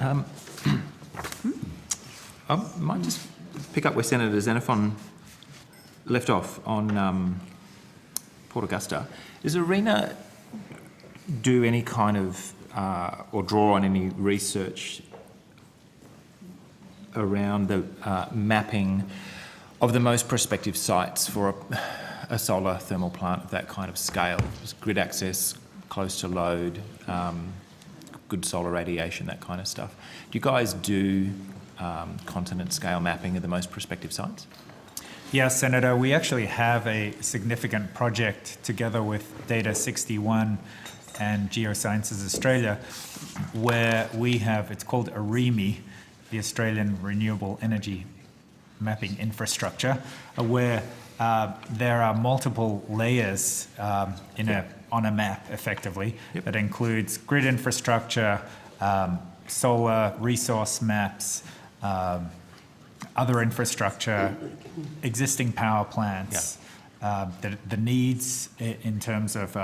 I might just pick up where Senator Xenophon left off on Port Augusta. Does ARENA do any kind of, or draw on any research around the mapping of the most prospective sites for a solar thermal plant of that kind of scale? Just grid access, close to load, good solar radiation, that kind of stuff. Do you guys do continent scale mapping of the most prospective sites? Yes, Senator, we actually have a significant project together with Data 61 and Geosciences Australia where we have, it's called AREMI, the Australian Renewable Energy Mapping Infrastructure, where there are multiple layers on a map, effectively, that includes grid infrastructure, solar resource maps, other infrastructure, existing power plants, the needs in terms of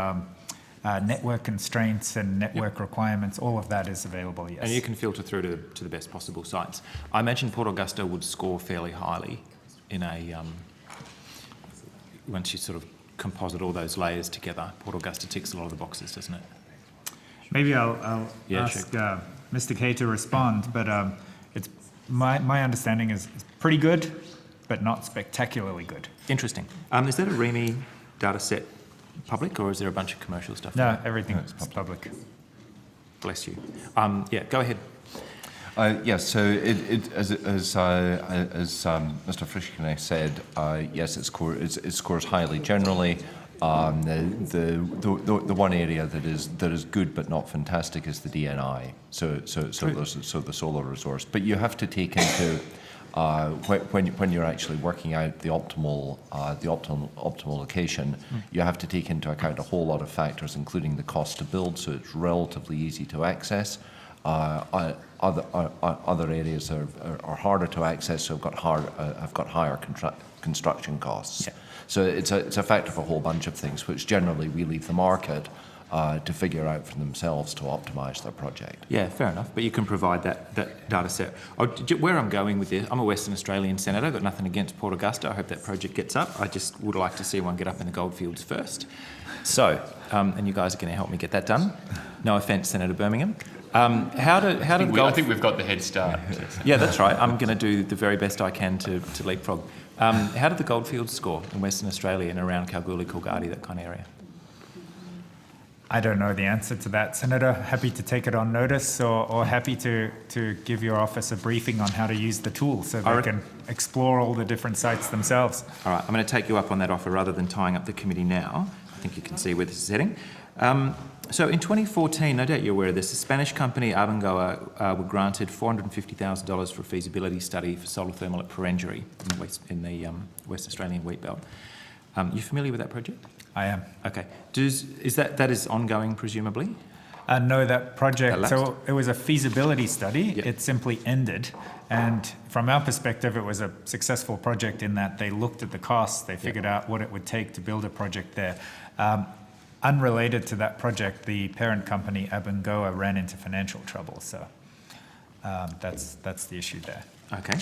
network constraints and network requirements, all of that is available, yes. And you can filter through to the best possible sites. I imagine Port Augusta would score fairly highly in a, once you sort of composite all those layers together. Port Augusta ticks a lot of the boxes, doesn't it? Maybe I'll ask Mr. Kay to respond, but it's my understanding is pretty good, but not spectacularly good. Interesting. Is that a REMI data set public, or is there a bunch of commercial stuff? No, everything is public. Bless you. Yeah, go ahead. Yes, so as Mr. Frischknecht said, yes, it scores highly generally. The one area that is good but not fantastic is the DNI. So the solar resource. But you have to take into when you're actually working out the optimal location, you have to take into account a whole lot of factors, including the cost to build. So it's relatively easy to access. Other areas are harder to access, so have got higher construction costs. Yeah. So it's a factor of a whole bunch of things, which generally we leave the market to figure out for themselves to optimise their project. Yeah, fair enough. But you can provide that data set. Where I'm going with this, I'm a Western Australian senator. I've got nothing against Port Augusta. I hope that project gets up. I just would like to see one get up in the goldfields first. So, and you guys are going to help me get that done. No offence, Senator Birmingham. I think we've got the head start. Yeah, that's right. I'm going to do the very best I can to leapfrog. How did the goldfields score in Western Australia and around Kalgoorlie, Coolgardie, that kind of area? I don't know the answer to that, Senator. Happy to take it on notice, or happy to give your office a briefing on how to use the tool so they can explore all the different sites themselves. All right, I'm going to take you up on that offer rather than tying up the committee now. I think you can see where this is heading. So in 2014, no doubt you're aware of this, the Spanish company Abengoa were granted $450,000 for a feasibility study for solar thermal at Perenjori in the West Australian wheat belt. You familiar with that project? I am. Okay. Is that is ongoing, presumably? No, that project, so it was a feasibility study. Yep. It simply ended. And from our perspective, it was a successful project in that they looked at the costs, they figured out what it would take to build a project there. Unrelated to that project, the parent company, Abengoa, ran into financial trouble. So that's the issue there. Okay.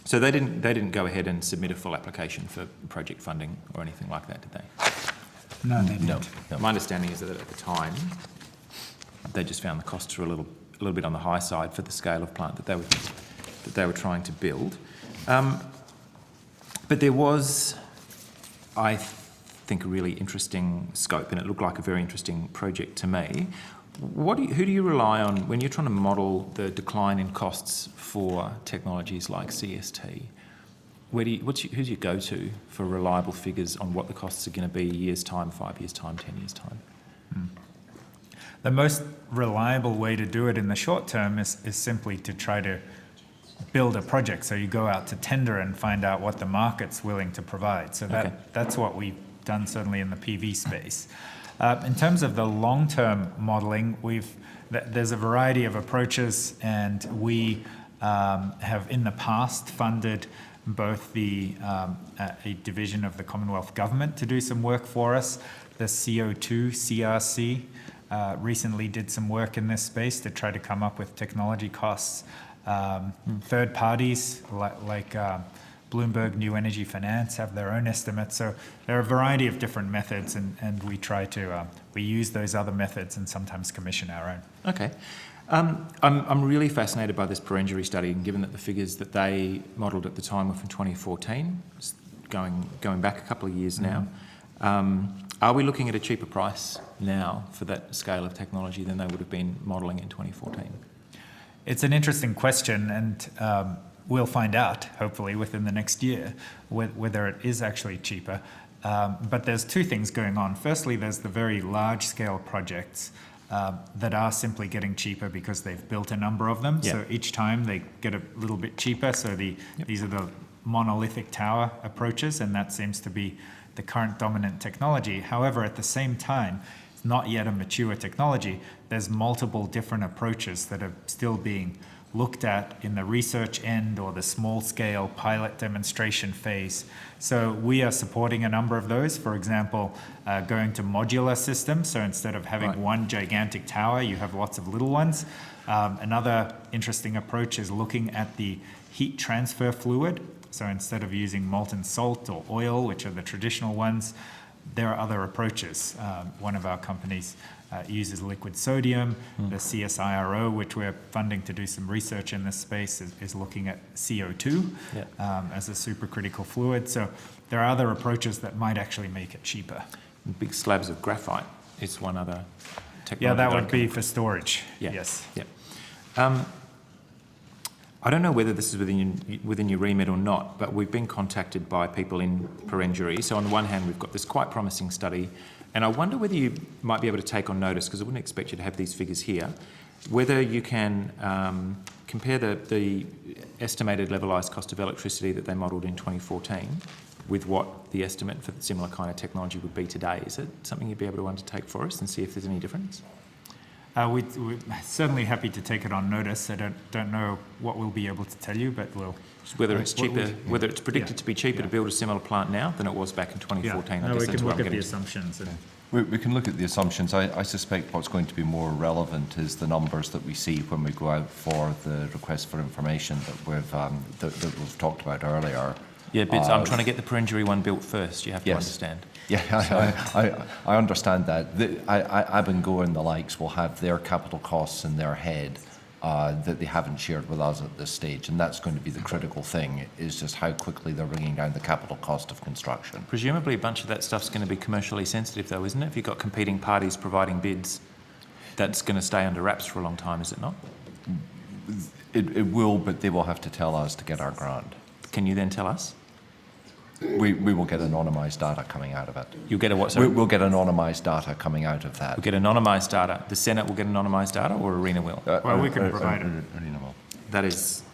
So they didn't go ahead and submit a full application for project funding or anything like that, did they? No, they didn't. No. My understanding is that at the time, they just found the costs were a little bit on the high side for the scale of plant that they were trying to build. But there was, I think, a really interesting scope, and it looked like a very interesting project to me. Who do you rely on when you're trying to model the decline in costs for technologies like CST? Who's your go-to for reliable figures on what the costs are going to be a year's time, 5 years' time, 10 years' time? The most reliable way to do it in the short term is simply to try to build a project. So you go out to tender and find out what the market's willing to provide. So that's what we've done certainly in the PV space. In terms of the long-term modelling, there's a variety of approaches, and we have in the past funded both a division of the Commonwealth Government to do some work for us, the CO2 CRC, recently did some work in this space to try to come up with technology costs. Third parties like Bloomberg New Energy Finance have their own estimates. So there are a variety of different methods, and we try to we use those other methods and sometimes commission our own. Okay. I'm really fascinated by this Perenjori study, and given that the figures that they modelled at the time were from 2014, going back a couple of years now, are we looking at a cheaper price now for that scale of technology than they would have been modelling in 2014? It's an interesting question, and we'll find out, hopefully, within the next year, whether it is actually cheaper. But there's two things going on. Firstly, there's the very large-scale projects that are simply getting cheaper because they've built a number of them. Yeah. So each time they get a little bit cheaper. So these are the monolithic tower approaches, and that seems to be the current dominant technology. However, at the same time, it's not yet a mature technology. There's multiple different approaches that are still being looked at in the research end or the small scale pilot demonstration phase. So we are supporting a number of those. For example, going to modular systems. So instead of having one gigantic tower, you have lots of little ones. Another interesting approach is looking at the heat transfer fluid. So instead of using molten salt or oil, which are the traditional ones, there are other approaches. One of our companies uses liquid sodium. The CSIRO, which we're funding to do some research in this space, is looking at CO2 as a supercritical fluid. So there are other approaches that might actually make it cheaper. Big slabs of graphite is one other technology. Yeah, that would be for storage. Yeah. Yes. Yeah. I don't know whether this is within your remit or not, but we've been contacted by people in Perenjori. So on the one hand, we've got this quite promising study, and I wonder whether you might be able to take on notice, because I wouldn't expect you to have these figures here, whether you can compare the estimated levelised cost of electricity that they modelled in 2014 with what the estimate for the similar kind of technology would be today. Is it something you'd be able to undertake for us and see if there's any difference? We're certainly happy to take it on notice. I don't know what we'll be able to tell you, but we'll... Whether it's cheaper, whether it's predicted to be cheaper to build a similar plant now than it was back in 2014. Yeah. I guess We that's can where look I'm at the getting assumptions. We can look at the assumptions. I suspect what's going to be more relevant is the numbers that we see when we go out for the request for information that we've talked about earlier. Yeah, but I'm trying to get the Perenjori one built first. You have to understand. Yeah, I understand that. Abengoa and the likes will have their capital costs in their head that they haven't shared with us at this stage, and that's going to be the critical thing, is just how quickly they're bringing down the capital cost of construction. Presumably a bunch of that stuff's going to be commercially sensitive though, isn't it? If you've got competing parties providing bids, that's going to stay under wraps for a long time, is it not? It will, but they will have to tell us to get our grant. Can you then tell us? We will get anonymised data coming out of it. You'll get a what, sorry? We'll get anonymised data coming out of that. We'll get anonymised data. The Senate will get anonymised data, or ARENA will? Well, we can provide it. ARENA will. That is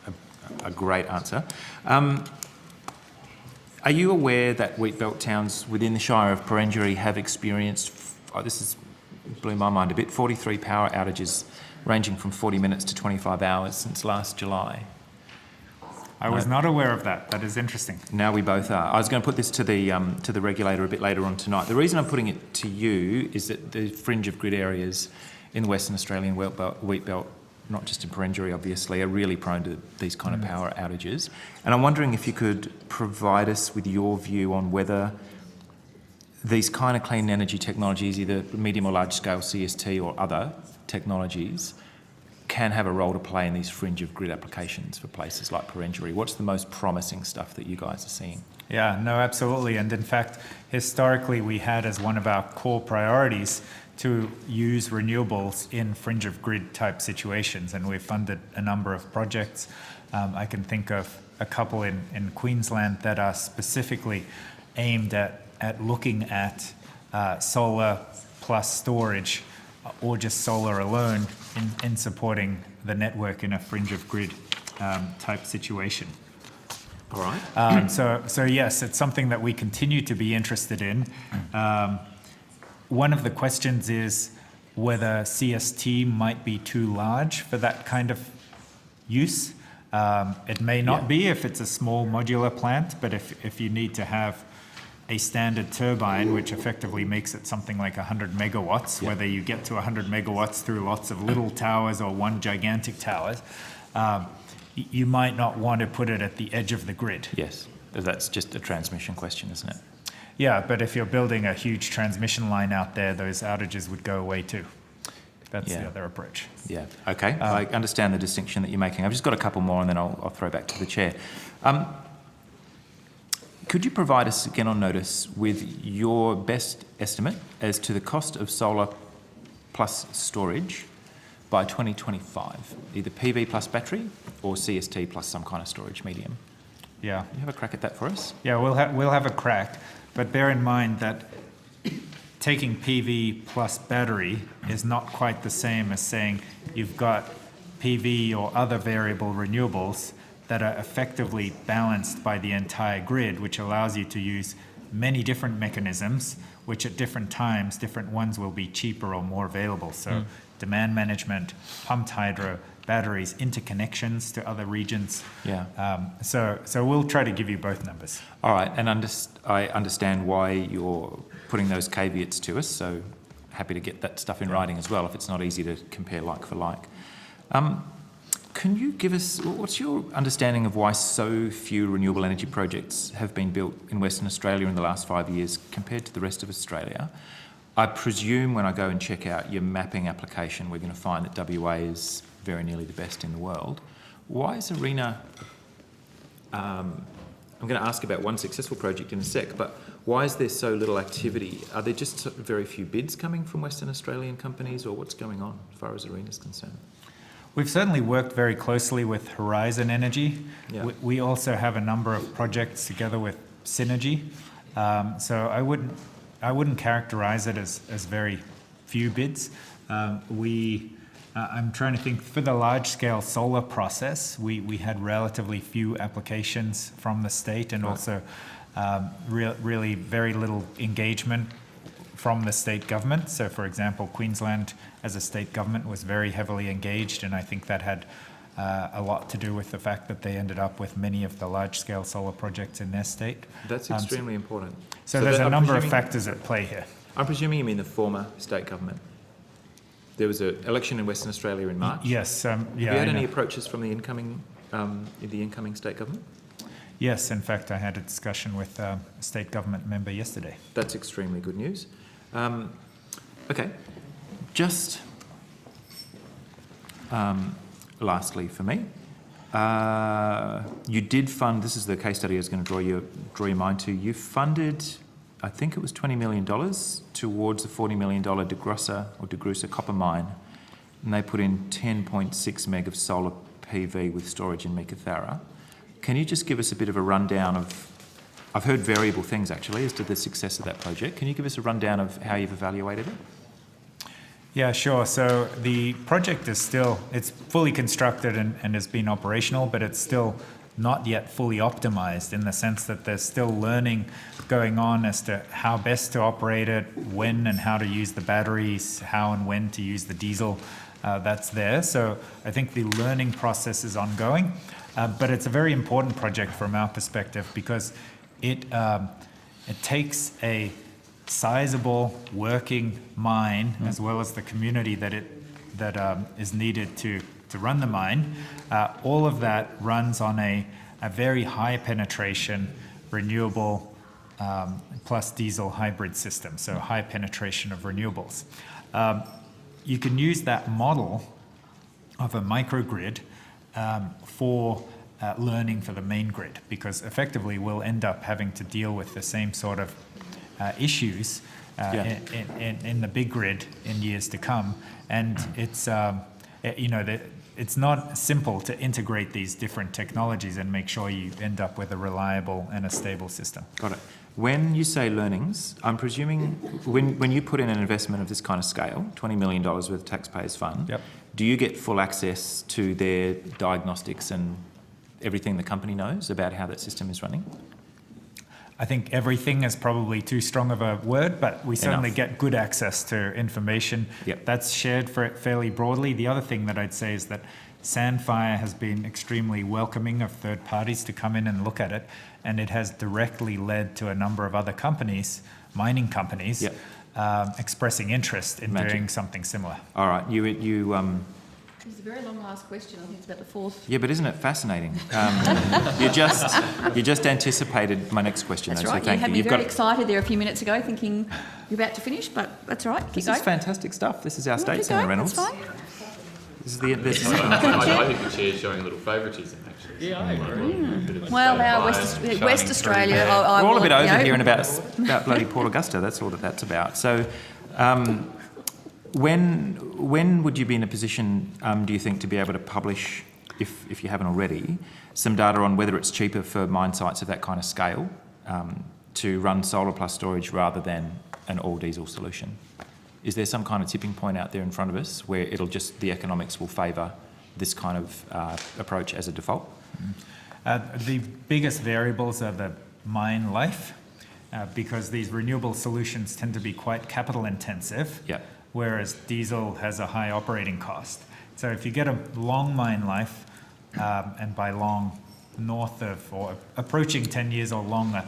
a great answer. Are you aware that wheatbelt towns within the Shire of Perenjori have experienced, this blew my mind a bit, 43 power outages ranging from 40 minutes to 25 hours since last July? I was not aware of that. That is interesting. Now we both are. I was going to put this to the regulator a bit later on tonight. The reason I'm putting it to you is that the fringe of grid areas in the Western Australian wheat belt, not just in Perenjori obviously, are really prone to these kind of power outages. And I'm wondering if you could provide us with your view on whether these kind of clean energy technologies, either medium or large scale CST or other technologies, can have a role to play in these fringe of grid applications for places like Perenjori. What's the most promising stuff that you guys are seeing? Yeah, no, absolutely. And in fact, historically, we had as one of our core priorities to use renewables in fringe of grid type situations. And we've funded a number of projects. I can think of a couple in Queensland that are specifically aimed at looking at solar plus storage, or just solar alone in supporting the network in a fringe of grid type situation. All right. So yes, it's something that we continue to be interested in. One of the questions is whether CST might be too large for that kind of use. It may not be if it's a small modular plant, but if you need to have a standard turbine, which effectively makes it something like 100 megawatts, whether you get to 100 megawatts through lots of little towers or one gigantic tower, you might not want to put it at the edge of the grid. Yes, that's just a transmission question, isn't it? Yeah, but if you're building a huge transmission line out there, those outages would go away too. That's the other approach. Yeah, okay. I understand the distinction that you're making. I've just got a couple more and then I'll throw back to the chair. Could you provide us again on notice with your best estimate as to the cost of solar plus storage by 2025, either PV plus battery or CST plus some kind of storage medium? Yeah. Can you have a crack at that for us? Yeah, we'll have a crack, but bear in mind that taking PV plus battery is not quite the same as saying you've got PV or other variable renewables that are effectively balanced by the entire grid, which allows you to use many different mechanisms, which at different times, different ones will be cheaper or more available. So demand management, pumped hydro, batteries, interconnections to other regions. Yeah. So we'll try to give you both numbers. All right, and I understand why you're putting those caveats to us, so happy to get that stuff in writing as well if it's not easy to compare like for like. Can you give us, what's your understanding of why so few renewable energy projects have been built in Western Australia in the last 5 years compared to the rest of Australia? I presume when I go and check out your mapping application, we're going to find that WA is very nearly the best in the world. Why is ARENA, I'm going to ask about one successful project in a sec, but why is there so little activity? Are there just very few bids coming from Western Australian companies, or what's going on as far as ARENA is concerned? We've certainly worked very closely with Horizon Energy. Yeah. We also have a number of projects together with Synergy. So I wouldn't characterize it as very few bids. I'm trying to think, for the large-scale solar process, we had relatively few applications from the state, and also really very little engagement from the state government. So, for example, Queensland as a state government was very heavily engaged, and I think that had a lot to do with the fact that they ended up with many of the large-scale solar projects in their state. That's extremely important. So there's a number of factors at play here. I'm presuming you mean the former state government. There was an election in Western Australia in March. Yes. Have you had any approaches from the incoming state government? Yes, in fact, I had a discussion with a state government member yesterday. That's extremely good news. Okay, just lastly for me, you did fund, this is the case study I was going to draw your mind to, you funded, I think it was $20 million towards a $40 million DeGrussa copper mine, and they put in 10.6 meg of solar PV with storage in Meekatharra. Can you just give us a bit of a rundown of, I've heard variable things actually as to the success of that project. Can you give us a rundown of how you've evaluated it? Yeah, sure. So the project is still, it's fully constructed and has been operational, but it's still not yet fully optimized, in the sense that there's still learning going on as to how best to operate it, when and how to use the batteries, how and when to use the diesel. That's there. So I think the learning process is ongoing, but it's a very important project from our perspective, because it takes a sizable working mine, as well as the community that is needed to run the mine. All of that runs on a very high penetration renewable plus diesel hybrid system, so high penetration of renewables. You can use that model of a microgrid for learning for the main grid, because effectively we'll end up having to deal with the same sort of issues in the big grid in years to come. And it's, it's not simple to integrate these different technologies and make sure you end up with a reliable and a stable system. Got it. When you say learnings, I'm presuming when you put in an investment of this kind of scale, $20 million worth of taxpayers' fund, Yep. do you get full access to their diagnostics and everything the company knows about how that system is running? I think everything is probably too strong of a word, but we certainly get good access to information. Yep. That's shared fairly broadly. The other thing that I'd say is that Sandfire has been extremely welcoming of third parties to come in and look at it, and it has directly led to a number of other companies, mining companies, Yep. Expressing interest in Magic. doing something similar. All right, It's a very long last question. I think it's about the fourth. yeah, but isn't it fascinating? You just anticipated my next question, That's though, right. so thank you had you. me You've very got excited there a few minutes ago, thinking you're about to finish, but that's all right. Keep this going. is fantastic stuff. This is our No, state, keep Senator going. Reynolds. That's fine. This is this is I think the chair's showing a little favouritism, actually. Yeah, I agree. Well, now West Australia. I We're all a will, bit you over know, here about bloody Port Augusta. That's all that's about. So, when would you be in a position, do you think, to be able to publish, if you haven't already, some data on whether it's cheaper for mine sites of that kind of scale to run solar plus storage rather than an all diesel solution? Is there some kind of tipping point out there in front of us where the economics will favour this kind of approach as a default? The biggest variables are the mine life, because these renewable solutions tend to be quite capital intensive, Yeah. whereas diesel has a high operating cost. So if you get a long mine life, and by long, north of or approaching 10 years or longer,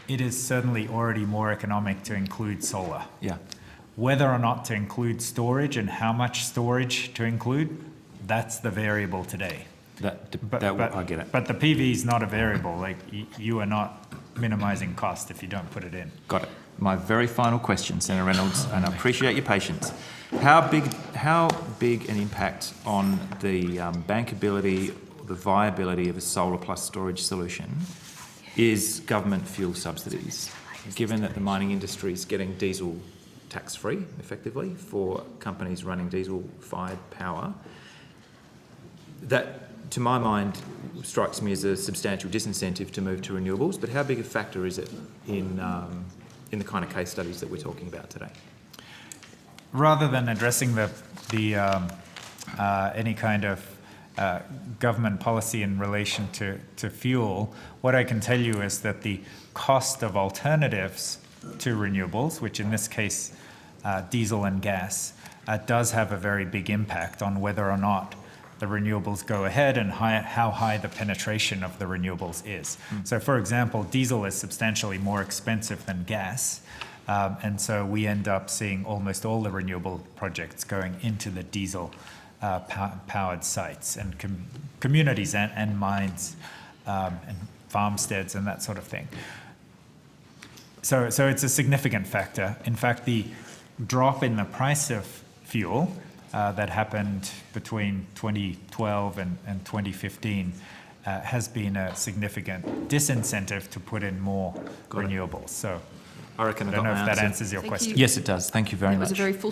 it is certainly already more economic to include solar. Yeah. Whether or not to include storage and how much storage to include, that's the variable today. I get it. But the PV is not a variable. Like you are not minimizing cost if you don't put it in. Got it. My very final question, Senator Reynolds, and I appreciate your patience. How big an impact on the bankability, the viability of a solar plus storage solution is government fuel subsidies, given that the mining industry is getting diesel tax-free, effectively, for companies running diesel-fired power? That, to my mind, strikes me as a substantial disincentive to move to renewables, but how big a factor is it in the kind of case studies that we're talking about today? Rather than addressing any kind of government policy in relation to fuel, what I can tell you is that the cost of alternatives to renewables, which in this case diesel and gas, does have a very big impact on whether or not the renewables go ahead and how high the penetration of the renewables is. So for example, diesel is substantially more expensive than gas, and so we end up seeing almost all the renewable projects going into the diesel powered sites and communities and mines and farmsteads and that sort of thing. So it's a significant factor. In fact, the drop in the price of fuel that happened between 2012 and 2015 has been a significant disincentive to put in more renewables. So I reckon I don't know if that answers your Thank question. you. Yes, it does. Thank you very It much. was a very full